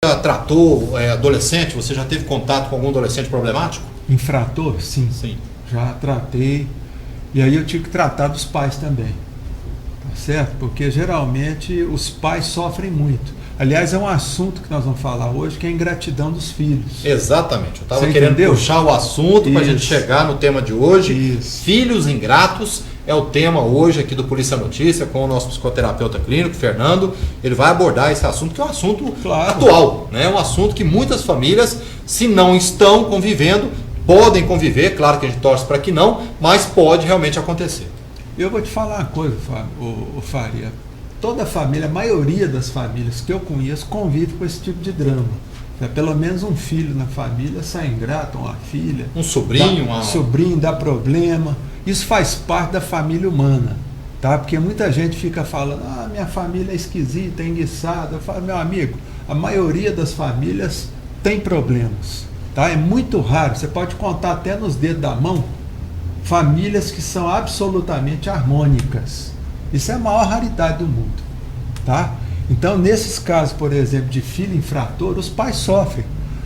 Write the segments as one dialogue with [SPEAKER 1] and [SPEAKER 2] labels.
[SPEAKER 1] já tratou adolescente? Você já teve contato com algum adolescente problemático?
[SPEAKER 2] Infrator? Sim.
[SPEAKER 1] Sim.
[SPEAKER 2] Já tratei. E aí eu tive que tratar dos pais também. Tá certo? Porque geralmente os pais sofrem muito. Aliás, é um assunto que nós vamos falar hoje, que é a ingratidão dos filhos.
[SPEAKER 1] Exatamente. Eu estava
[SPEAKER 2] Você
[SPEAKER 1] querendo
[SPEAKER 2] entendeu?
[SPEAKER 1] puxar o assunto para a gente
[SPEAKER 2] Isso.
[SPEAKER 1] chegar no tema de hoje.
[SPEAKER 2] Isso.
[SPEAKER 1] Filhos ingratos é o tema hoje aqui do Polícia Notícia, com o nosso psicoterapeuta clínico, Fernando. Ele vai abordar esse assunto, que é um assunto atual, né? Um assunto que muitas famílias, se não estão convivendo, podem conviver. Claro que a gente torce para que não, mas pode realmente acontecer.
[SPEAKER 2] Eu vou te falar uma coisa, o Faria. Toda família, a maioria das famílias que eu conheço, convive com esse tipo de drama. É pelo menos um filho na família sai ingrato, uma filha.
[SPEAKER 1] Um sobrinho,
[SPEAKER 2] sobrinho dá problema. Isso faz parte da família humana, tá? Porque muita gente fica falando, minha família é esquisita, é enguiçada. Eu falo, meu amigo, a maioria das famílias tem problemas, tá? É muito raro, você pode contar até nos dedos da mão, famílias que são absolutamente harmônicas. Isso é a maior raridade do mundo, tá? Então, nesses casos, por exemplo, de filho infrator, os pais sofrem,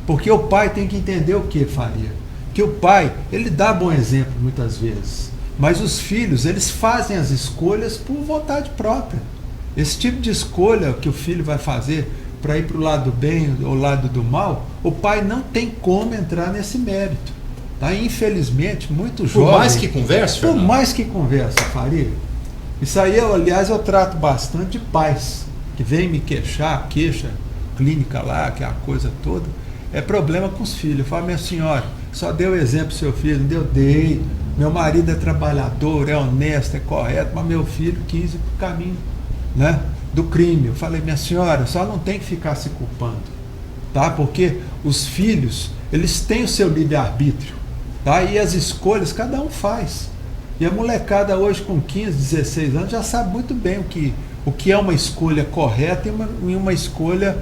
[SPEAKER 2] porque o pai tem que entender o que, Faria? Que o pai, ele dá bom exemplo muitas vezes, mas os filhos, eles fazem as escolhas por vontade própria. Esse tipo de escolha que o filho vai fazer para ir para o lado do bem ou lado do mal, o pai não tem como entrar nesse mérito, tá? Infelizmente, muito jovem...
[SPEAKER 1] Por mais que converse, Fernando?
[SPEAKER 2] Por mais que converse, Faria. Isso aí, aliás, eu trato bastante de pais que vêm me queixa clínica lá, que é a coisa toda, é problema com os filhos. Eu falo, minha senhora, só deu exemplo pro seu filho, não deu, dei. Meu marido é trabalhador, é honesto, é correto, mas meu filho quis ir pro caminho, né, do crime. Eu falei, minha senhora, só não tem que ficar se culpando, tá? Porque os filhos, eles têm o seu livre-arbítrio, tá? E as escolhas cada um faz. E a molecada hoje com 15, 16 anos já sabe muito bem o que é uma escolha correta e uma escolha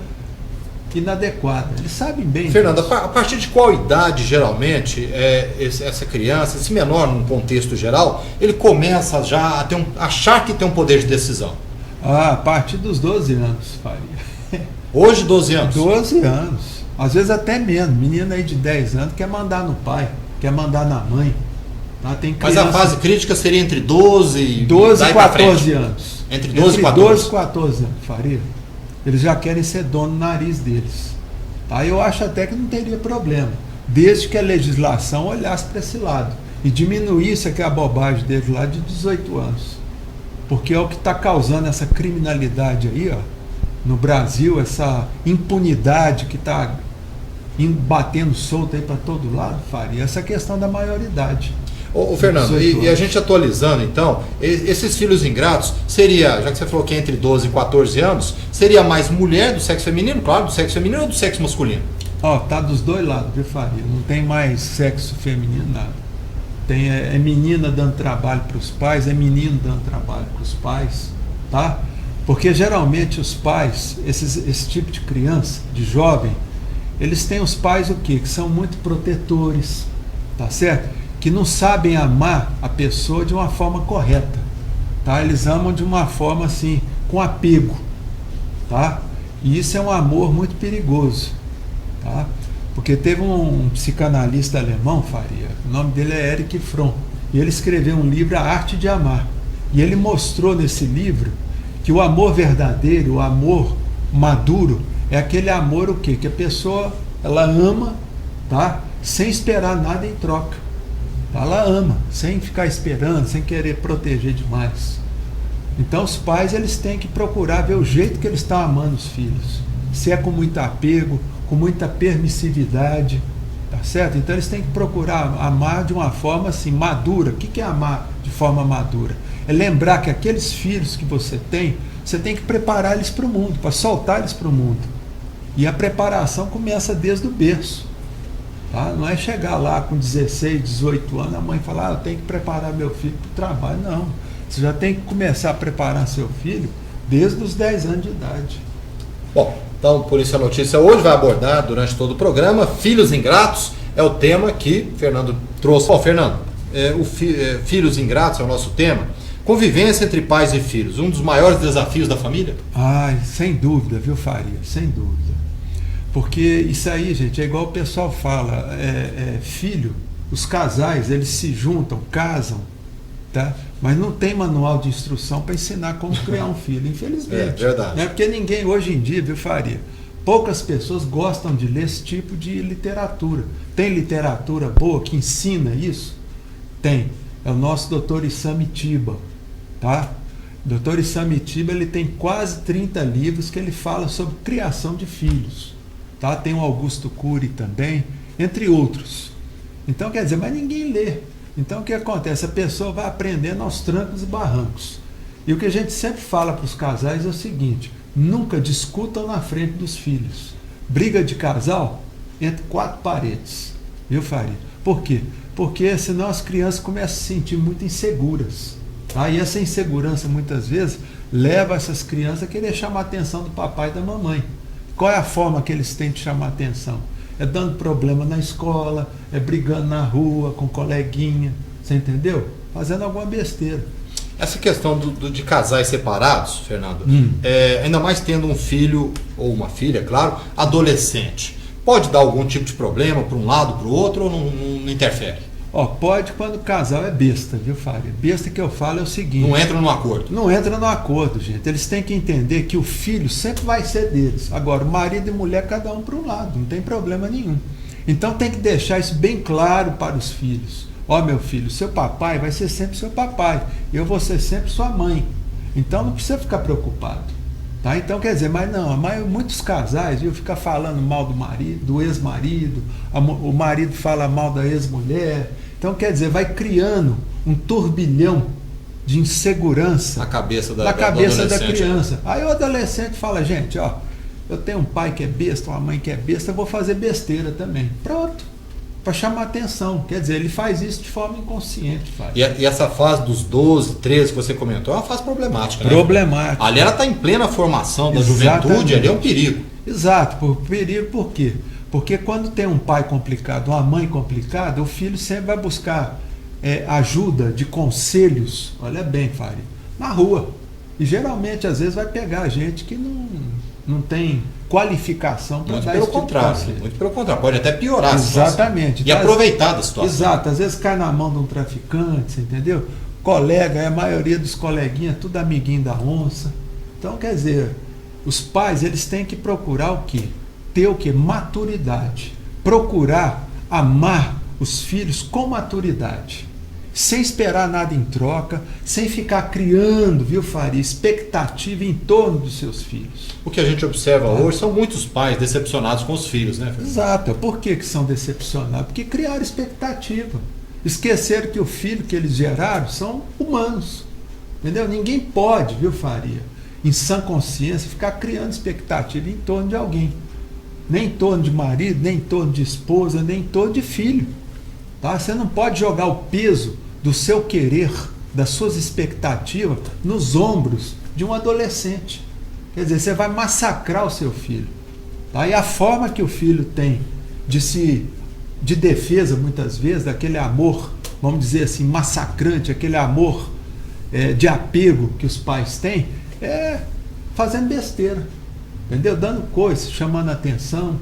[SPEAKER 2] inadequada. Eles sabem bem.
[SPEAKER 1] Fernando, a partir de qual idade, geralmente, essa criança, esse menor, num contexto geral, ele começa já a achar que tem um poder de decisão?
[SPEAKER 2] A partir dos 12 anos, Faria.
[SPEAKER 1] Hoje, 12 anos?
[SPEAKER 2] 12 anos. Às vezes até menos. Menina aí de 10 anos quer mandar no pai, quer mandar na mãe. Tá? Tem criança...
[SPEAKER 1] Mas a fase crítica seria entre 12
[SPEAKER 2] e 14 anos.
[SPEAKER 1] Entre 12 e 14?
[SPEAKER 2] 12 e 14 anos, Faria. Eles já querem ser dono do nariz deles. Tá? Eu acho até que não teria problema, desde que a legislação olhasse para esse lado e diminuísse aquela bobagem deles lá de 18 anos. Porque é o que está causando essa criminalidade aí, ó, no Brasil, essa impunidade que está batendo solto aí para todo lado, Faria, essa questão da maioridade.
[SPEAKER 1] Ô Fernando, e a gente atualizando então, esses filhos ingratos, seria, já que você falou que é entre 12 e 14 anos, seria mais mulher do sexo feminino, claro, do sexo feminino ou do sexo masculino?
[SPEAKER 2] Tá dos dois lados, viu, Faria? Não tem mais sexo feminino, nada. Tem, é menina dando trabalho para os pais, é menino dando trabalho para os pais, tá? Porque geralmente os pais, esse tipo de criança, de jovem, eles têm os pais o quê? Que são muito protetores, tá certo? Que não sabem amar a pessoa de uma forma correta, tá? Eles amam de uma forma assim, com apego, tá? E isso é um amor muito perigoso, tá? Porque teve um psicanalista alemão, Faria, o nome dele é Erich Fromm, e ele escreveu um livro, A Arte de Amar, e ele mostrou nesse livro que o amor verdadeiro, o amor maduro, é aquele amor o quê? Que a pessoa, ela ama, tá? Sem esperar nada em troca. Ela ama, sem ficar esperando, sem querer proteger demais. Então os pais, eles têm que procurar ver o jeito que eles estão amando os filhos. Se é com muito apego, com muita permissividade, tá certo? Então eles têm que procurar amar de uma forma assim, madura. O que é amar de forma madura? É lembrar que aqueles filhos que você tem que preparar eles para o mundo, para soltar eles para o mundo. E a preparação começa desde o berço. Tá? Não é chegar lá com 16, 18 anos, a mãe falar, eu tenho que preparar meu filho para o trabalho. Não. Você já tem que começar a preparar seu filho desde os 10 anos de idade.
[SPEAKER 1] Bom, então Polícia Notícia hoje vai abordar durante todo o programa filhos ingratos, é o tema que Fernando trouxe. Bom, Fernando, filhos ingratos é o nosso tema. Convivência entre pais e filhos, um dos maiores desafios da família?
[SPEAKER 2] Sem dúvida, viu, Faria? Sem dúvida. Porque isso aí, gente, é igual o pessoal fala, filho, os casais, eles se juntam, casam, tá? Mas não tem manual de instrução para ensinar como criar um filho, infelizmente.
[SPEAKER 1] É verdade.
[SPEAKER 2] Né? Porque ninguém, hoje em dia, viu, Faria? Poucas pessoas gostam de ler esse tipo de literatura. Tem literatura boa que ensina isso? Tem. É o nosso Dr. Issam Itiba, tá? O Dr. Issam Itiba, ele tem quase 30 livros que ele fala sobre criação de filhos, tá? Tem o Augusto Cury também, entre outros. Então, quer dizer, mas ninguém lê. Então, o que acontece? A pessoa vai aprendendo aos trancos e barrancos. E o que a gente sempre fala para os casais é o seguinte: nunca discutam na frente dos filhos. Briga de casal entre 4 paredes. Viu, Faria? Por quê? Porque senão as crianças começam a se sentir muito inseguras. Tá? E essa insegurança, muitas vezes, leva essas crianças a querer chamar a atenção do papai e da mamãe. Qual é a forma que eles têm de chamar a atenção? É dando problema na escola, é brigando na rua com coleguinha, você entendeu? Fazendo alguma besteira.
[SPEAKER 1] Essa questão de casais separados, Fernando, ainda mais tendo um filho ou uma filha, claro, adolescente, pode dar algum tipo de problema para um lado, para o outro, ou não interfere?
[SPEAKER 2] Pode quando o casal é besta, viu, Fábio? Besta que eu falo é o seguinte...
[SPEAKER 1] Não entra no acordo.
[SPEAKER 2] Não entra no acordo, gente. Eles têm que entender que o filho sempre vai ser deles. Agora, o marido e mulher, cada um para um lado, não tem problema nenhum. Então tem que deixar isso bem claro para os filhos. Meu filho, seu papai vai ser sempre seu papai. Eu vou ser sempre sua mãe. Então não precisa ficar preocupado. Tá? Então, quer dizer, mas não, muitos casais, viu, fica falando mal do marido, do ex-marido, o marido fala mal da ex-mulher. Então, quer dizer, vai criando um turbilhão de insegurança
[SPEAKER 1] na cabeça da
[SPEAKER 2] criança. Aí o adolescente fala, gente, eu tenho um pai que é besta, uma mãe que é besta, eu vou fazer besteira também. Pronto. Para chamar atenção. Quer dizer, ele faz isso de forma inconsciente.
[SPEAKER 1] E essa fase dos 12, 13 que você comentou é uma fase problemática, né?
[SPEAKER 2] Problemática.
[SPEAKER 1] Ali ela está em plena formação da juventude, ali é um perigo.
[SPEAKER 2] Exato. Perigo por quê? Porque quando tem um pai complicado, uma mãe complicada, o filho sempre vai buscar ajuda de conselhos, olha bem, Fábio, na rua. E geralmente, às vezes, vai pegar gente que não tem qualificação para dar esse tipo de conselho.
[SPEAKER 1] Muito pelo contrário, pode até piorar a situação.
[SPEAKER 2] Exatamente.
[SPEAKER 1] E aproveitar da situação.
[SPEAKER 2] Exato, às vezes cai na mão de um traficante, você entendeu? Colega, a maioria dos coleguinhas, tudo amiguinho da onça. Então, quer dizer, os pais, eles têm que procurar o quê? Ter o quê? Maturidade. Procurar amar os filhos com maturidade. Sem esperar nada em troca, sem ficar criando, viu, Faria, expectativa em torno dos seus filhos.
[SPEAKER 1] O que a gente observa hoje são muitos pais decepcionados com os filhos, né, Fernando?
[SPEAKER 2] Exato. Por que são decepcionados? Porque criaram expectativa. Esqueceram que o filho que eles geraram são humanos. Entendeu? Ninguém pode, viu, Faria, em sã consciência, ficar criando expectativa em torno de alguém. Nem em torno de marido, nem em torno de esposa, nem em torno de filho. Tá? Você não pode jogar o peso do seu querer, das suas expectativas, nos ombros de um adolescente. Quer dizer, você vai massacrar o seu filho. Tá? E a forma que o filho tem de defesa, muitas vezes, daquele amor, vamos dizer assim, massacrante, aquele amor de apego que os pais têm, é fazendo besteira. Entendeu? Dando coisas, chamando a atenção.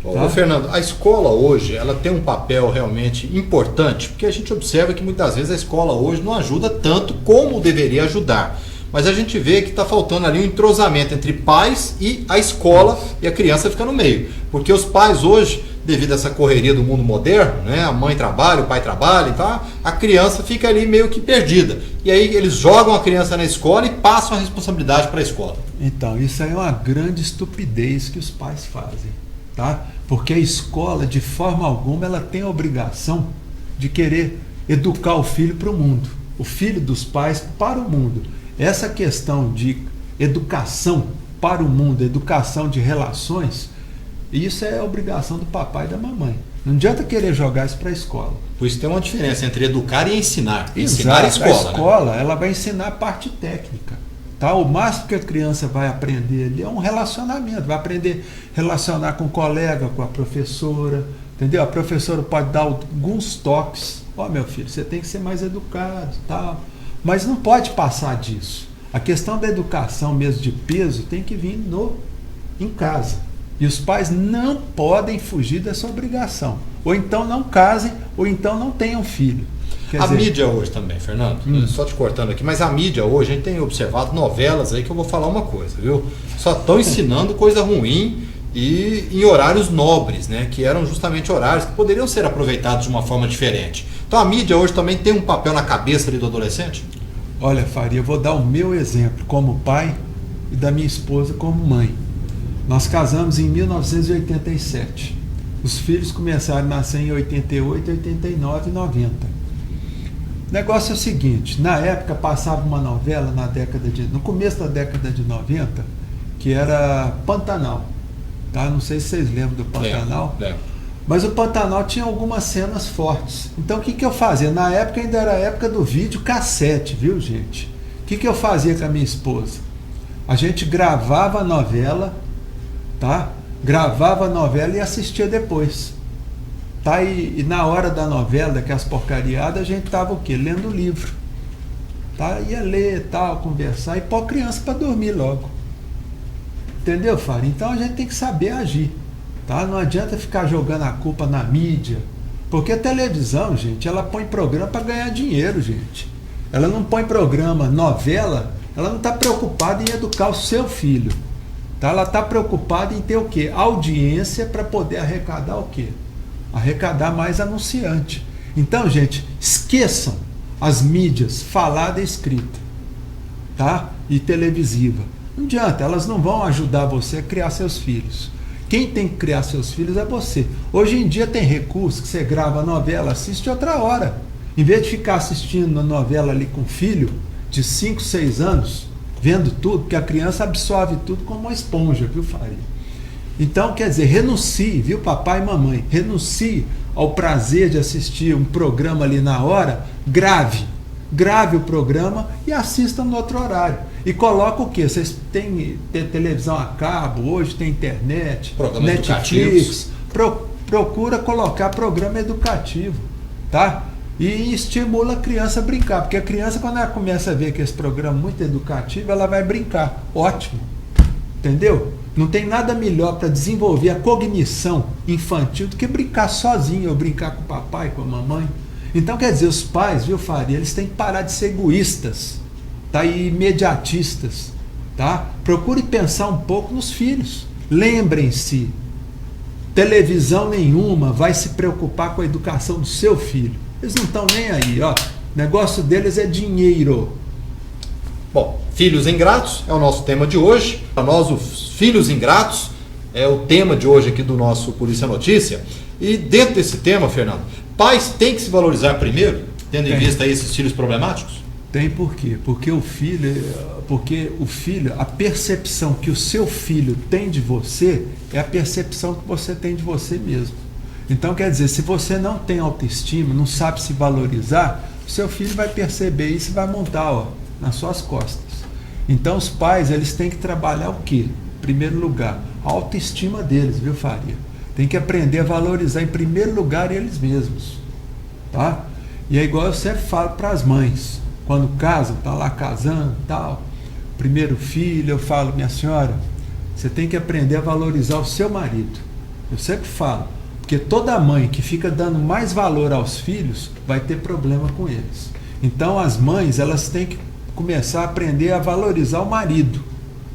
[SPEAKER 2] Tá?
[SPEAKER 1] Ô, Fernando, a escola hoje, ela tem um papel realmente importante, porque a gente observa que muitas vezes a escola hoje não ajuda tanto como deveria ajudar. Mas a gente vê que está faltando ali um entrosamento entre pais e a escola, e a criança fica no meio. Porque os pais hoje, devido a essa correria do mundo moderno, né, a mãe trabalha, o pai trabalha, tá, a criança fica ali meio que perdida. E aí eles jogam a criança na escola e passam a responsabilidade para a escola.
[SPEAKER 2] Então, isso aí é uma grande estupidez que os pais fazem. Tá? Porque a escola, de forma alguma, ela tem a obrigação de querer educar o filho para o mundo, o filho dos pais para o mundo. Essa questão de educação para o mundo, educação de relações, isso é a obrigação do papai e da mamãe. Não adianta querer jogar isso para a escola.
[SPEAKER 1] Por isso tem uma diferença entre educar e ensinar.
[SPEAKER 2] Ensinar a escola, né? Ela vai ensinar a parte técnica. Tá? O máximo que a criança vai aprender ali é um relacionamento, vai aprender a relacionar com o colega, com a professora, entendeu? A professora pode dar alguns toques, meu filho, você tem que ser mais educado, tal. Mas não pode passar disso. A questão da educação mesmo de peso tem que vir em casa, E os pais não podem fugir dessa obrigação. Ou então não casem, ou então não tenham filho.
[SPEAKER 1] A mídia hoje também, Fernando, só te cortando aqui, mas a mídia hoje, a gente tem observado novelas aí que eu vou falar uma coisa, viu? Só estão ensinando coisa ruim e em horários nobres, né? Que eram justamente horários que poderiam ser aproveitados de uma forma diferente. Então a mídia hoje também tem um papel na cabeça ali do adolescente?
[SPEAKER 2] Olha, Faria, eu vou dar o meu exemplo como pai e da minha esposa como mãe. Nós casamos em 1987. Os filhos começaram a nascer em 88, 89 e 90. O negócio é o seguinte, na época passava uma novela no começo da década de 90, que era Pantanal. Tá? Não sei se vocês lembram do Pantanal.
[SPEAKER 1] Lembro.
[SPEAKER 2] Mas o Pantanal tinha algumas cenas fortes. Então o que eu fazia? Na época ainda era a época do vídeo cassete, viu, gente? O que eu fazia com a minha esposa? A gente gravava a novela, tá? Gravava a novela e assistia depois. Tá? E na hora da novela, daquelas porcariadas, a gente tava o quê? Lendo o livro. Tá? Ia ler, tal, conversar e pôr a criança para dormir logo. Entendeu, Fábio? Então a gente tem que saber agir. Tá? Não adianta ficar jogando a culpa na mídia. Porque a televisão, gente, ela põe programa para ganhar dinheiro, gente. Ela não põe programa, novela, ela não está preocupada em educar o seu filho. Tá? Ela está preocupada em ter o quê? Audiência para poder arrecadar o quê? Arrecadar mais anunciante. Então, gente, esqueçam as mídias falada e escrita, tá? E televisiva. Não adianta, elas não vão ajudar você a criar seus filhos. Quem tem que criar seus filhos é você. Hoje em dia tem recurso que você grava a novela, assiste outra hora. Em vez de ficar assistindo a novela ali com o filho de 5, 6 anos, vendo tudo, porque a criança absorve tudo como uma esponja, viu, Faria? Então, quer dizer, renuncie, viu, papai e mamãe? Renuncie ao prazer de assistir um programa ali na hora, grave o programa e assista no outro horário. E coloca o quê? Vocês têm televisão a cabo, hoje tem internet,
[SPEAKER 1] programas
[SPEAKER 2] Netflix. Procura colocar programa educativo, tá? E estimula a criança a brincar, porque a criança, quando ela começa a ver que esse programa é muito educativo, ela vai brincar. Ótimo. Entendeu? Não tem nada melhor para desenvolver a cognição infantil do que brincar sozinho, ou brincar com o papai, com a mamãe. Então, quer dizer, os pais, viu, Faria, eles têm que parar de ser egoístas, tá? E imediatistas, tá? Procure pensar um pouco nos filhos. Lembrem-se, televisão nenhuma vai se preocupar com a educação do seu filho. Eles não estão nem aí, ó. O negócio deles é dinheiro.
[SPEAKER 1] Bom, filhos ingratos é o nosso tema de hoje. Para nós, os filhos ingratos é o tema de hoje aqui do nosso Polícia Notícia. E dentro desse tema, Fernando, pais têm que se valorizar primeiro, tendo em vista aí esses filhos problemáticos?
[SPEAKER 2] Tem por quê? Porque o filho, a percepção que o seu filho tem de você é a percepção que você tem de você mesmo. Então, quer dizer, se você não tem autoestima, não sabe se valorizar, o seu filho vai perceber isso e vai montar, ó, nas suas costas. Então, os pais, eles têm que trabalhar o quê? Em primeiro lugar, a autoestima deles, viu, Faria? Tem que aprender a valorizar em primeiro lugar eles mesmos, tá? E é igual eu sempre falo para as mães, quando casam, tá lá casando, tal, primeiro filho, eu falo, minha senhora, você tem que aprender a valorizar o seu marido. Eu sempre falo, porque toda mãe que fica dando mais valor aos filhos vai ter problema com eles. Então as mães, elas têm que começar a aprender a valorizar o marido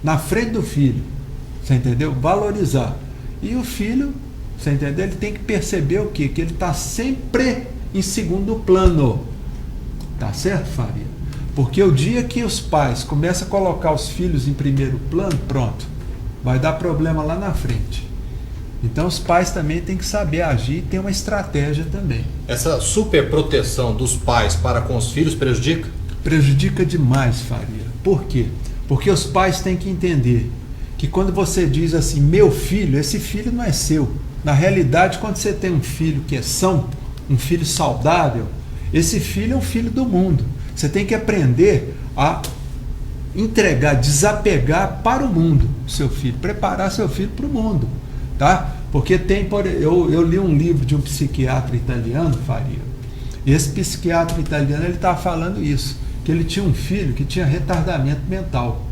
[SPEAKER 2] na frente do filho, você entendeu? Valorizar. E o filho, você entendeu? Ele tem que perceber o quê? Que ele está sempre em segundo plano. Tá certo, Faria? Porque o dia que os pais começam a colocar os filhos em primeiro plano, pronto, vai dar problema lá na frente. Então os pais também têm que saber agir e ter uma estratégia também.
[SPEAKER 1] Essa superproteção dos pais para com os filhos prejudica?
[SPEAKER 2] Prejudica demais, Faria. Por quê? Porque os pais têm que entender que quando você diz assim, meu filho, esse filho não é seu. Na realidade, quando você tem um filho que é são, um filho saudável, esse filho é um filho do mundo. Você tem que aprender a entregar, desapegar para o mundo o seu filho, preparar seu filho para o mundo, tá? Porque eu li um livro de um psiquiatra italiano, Faria, e esse psiquiatra italiano, ele estava falando isso, que ele tinha um filho que tinha retardamento mental,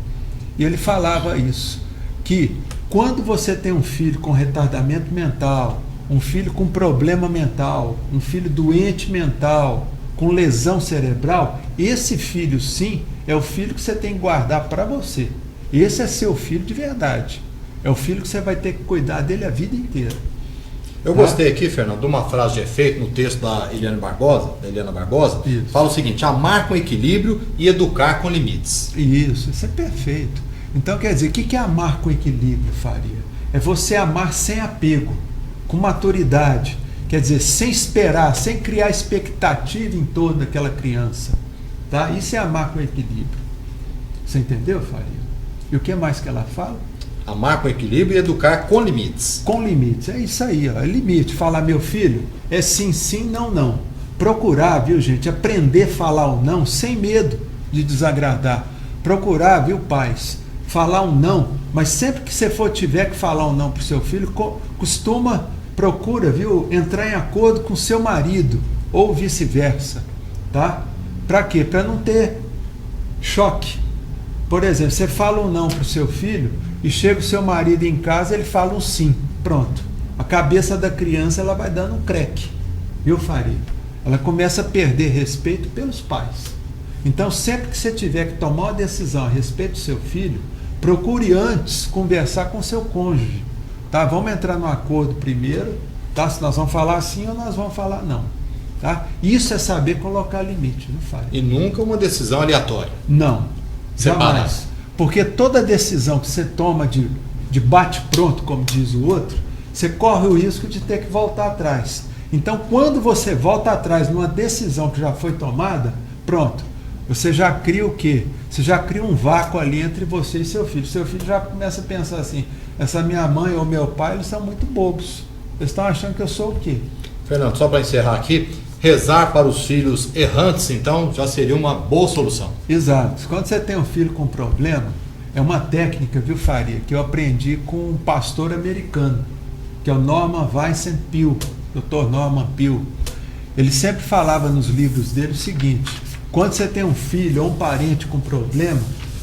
[SPEAKER 2] e ele falava isso, que quando você tem um filho com retardamento mental, um filho com problema mental, um filho doente mental, com lesão cerebral, esse filho sim é o filho que você tem que guardar para você. Esse é seu filho de verdade. É o filho que você vai ter que cuidar dele a vida inteira.
[SPEAKER 1] Eu gostei aqui, Fernando, de uma frase de efeito no texto da Eliana Barbosa.
[SPEAKER 2] Isso.
[SPEAKER 1] Fala o seguinte: amar com equilíbrio e educar com limites.
[SPEAKER 2] Isso é perfeito. Então, quer dizer, o que é amar com equilíbrio, Faria? É você amar sem apego, com maturidade. Quer dizer, sem esperar, sem criar expectativa em torno daquela criança. Tá? Isso é amar com equilíbrio. Você entendeu, Faria? E o que mais que ela fala?
[SPEAKER 1] Amar com equilíbrio e educar com limites.
[SPEAKER 2] Com limites, é isso aí, ó, é limite. Falar, meu filho, é sim, sim, não, não. Procurar, viu, gente, aprender a falar o não sem medo de desagradar. Procurar, viu, pais, falar um não, mas sempre que você tiver que falar um não para o seu filho, procura, viu, entrar em acordo com seu marido, ou vice-versa, tá? Para quê? Para não ter choque. Por exemplo, você fala um não para o seu filho e chega o seu marido em casa, ele fala um sim. Pronto. A cabeça da criança ela vai dando um creque. Viu, Faria? Ela começa a perder respeito pelos pais. Então, sempre que você tiver que tomar uma decisão a respeito do seu filho, procure antes conversar com seu cônjuge. Tá? Vamos entrar no acordo primeiro, tá? Se nós vamos falar sim ou nós vamos falar não. Tá? Isso é saber colocar limite, não Faria?
[SPEAKER 1] E nunca uma decisão aleatória.
[SPEAKER 2] Não. Jamais. Porque toda decisão que você toma de bate-pronto, como diz o outro, você corre o risco de ter que voltar atrás. Então, quando você volta atrás numa decisão que já foi tomada, pronto, você já cria o quê? Você já cria um vácuo ali entre você e seu filho. Seu filho já começa a pensar assim, essa minha mãe ou meu pai, eles são muito bobos. Eles estão achando que eu sou o quê?
[SPEAKER 1] Fernando, só para encerrar aqui, rezar para os filhos errantes, então, já seria uma boa solução.
[SPEAKER 2] Exato. Quando você tem um filho com problema, é uma técnica, viu, Faria, que eu aprendi com um pastor americano, que é o Norman Vincent Peale, Dr. Norman Peale. Ele sempre falava nos livros dele o seguinte: quando você tem um filho ou um parente com problema,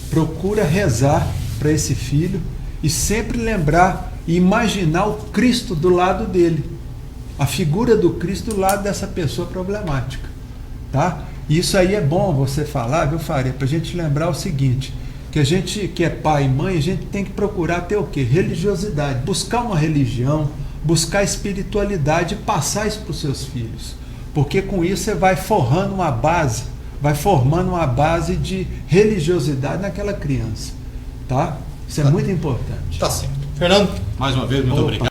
[SPEAKER 2] procura rezar para esse filho e sempre lembrar e imaginar o Cristo do lado dele. A figura do Cristo do lado dessa pessoa problemática, tá? Isso aí é bom você falar, viu, Faria, para a gente lembrar o seguinte, que a gente que é pai e mãe, a gente tem que procurar ter o quê? Religiosidade, buscar uma religião, buscar espiritualidade e passar isso para os seus filhos, porque com isso você vai formando uma base de religiosidade naquela criança, tá? Isso é muito importante.
[SPEAKER 1] Tá certo. Fernando, mais uma vez, muito obrigado.